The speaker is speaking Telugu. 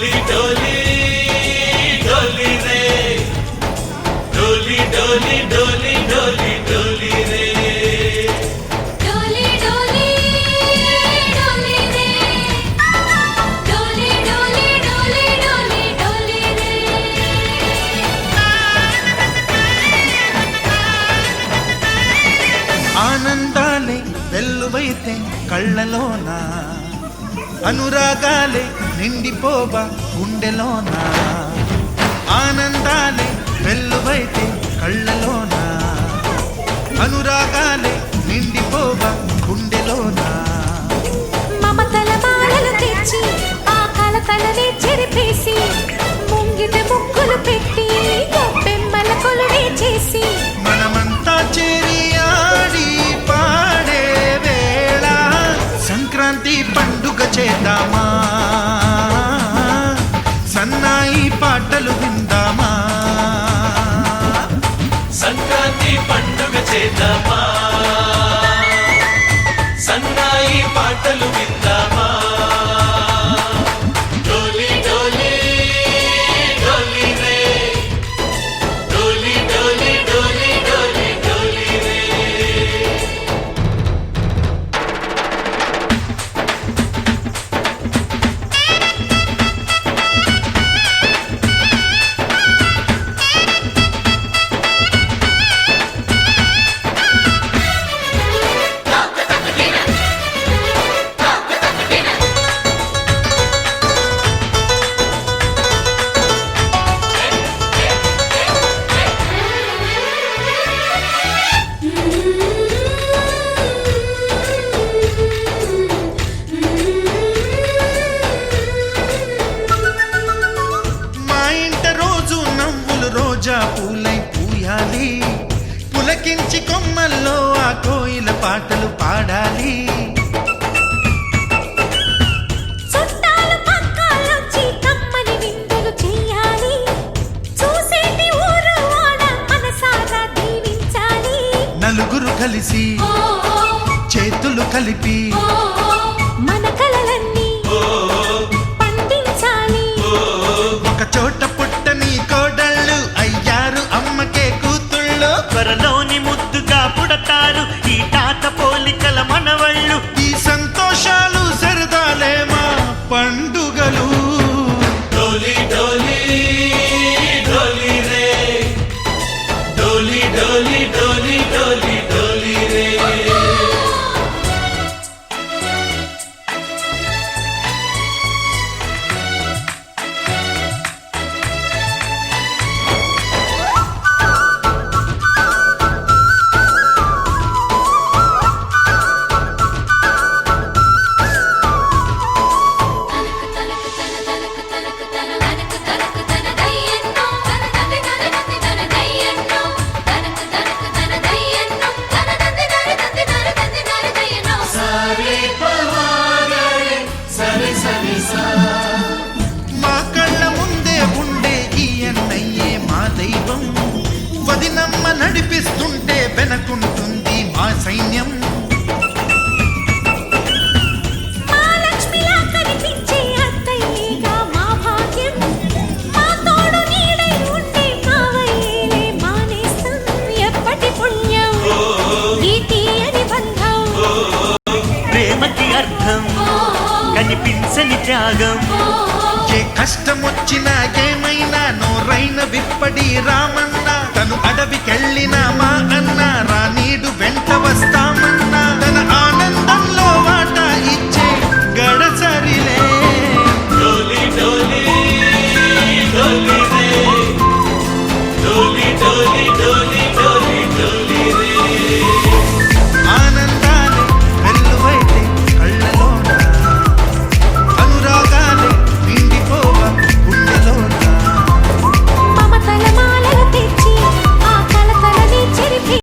डोली डोली डोली रे डोली डोली डोली डोली डोली रे डोली डोली डोली रे डोली डोली डोली डोली डोली रे ఆనందాలే వెల్లువైతే కళ్ళలోనా అనురాగాలే నిండిపోవా గుండెలోనా ఆనందాలే వెల్లువైతే కళ్ళలోనా అనురాగాలే నిండిపోవా గుండెలోనా మమతల మాలలు తెచ్చి ఆ కలతలనే చెరిపేసి ముంగిట ముక్కులు పెట్టి బెమ్మల కొలువే చేసి మనమంతా చేరి ఆడి పాడే వేళ సంక్రాంతి పండుగ చేద్దామా సన్నాయి పాటలు విందామా సంక్రాంతి పండుగ చేద్దామా సన్నాయి పాటలు విందామా డోలి డోలి డోలి రే డోలి డోలి డోలి డోలి డోలి రే మా ఇంట రోజు నవ్వులు రోజా పూలై పూయాలి పులకించి కొమ్మల్లో ఆ కోయిల పాటలు పాడాలి చుట్టాలు పక్కాలొచ్చి కమ్మని విందులు చెయ్యాలి చూసేటి ఊరు వాడ మనసారా దీవించాలి నలుగురు కలిసి చేతులు కలిపి మన కలలన్నీ పండించాలి ఒక చోట పుట్టని కోడళ్ళు అయ్యారు అమ్మకే కూతుళ్ళు త్వరలోని ముద్దుగా పుడతారు ఈ తాత పోలికల మనవళ్ళు ఈ సంతోషాలు సరదాలే మా పండుగలు डोली डोली डोली रे डोली डोली डोली डोली डोली रे మా కళ్ళ ముందే ఉండే ఈ అన్నయ్యే మా దైవం వదినమ్మ నడిపిస్తుంటే వెనకుంటుంది మా సైన్యం మా లక్ష్మిలా కనిపించే అత్తయ్యేగా మా భాగ్యం మా తోడు నీడై ఉండే కావయ్యేలే మా నేస్తం ఎప్పటి పుణ్యం ఈ తీయని బంధం ప్రేమకి అర్థం కనిపించని త్యాగం ఏ కష్టం వచ్చినా ఏమైనా నోరైన విప్పడి రామన్న తను అడవికెళ్ళినా మా అన్న రానీడు వెంట వస్తామన్నా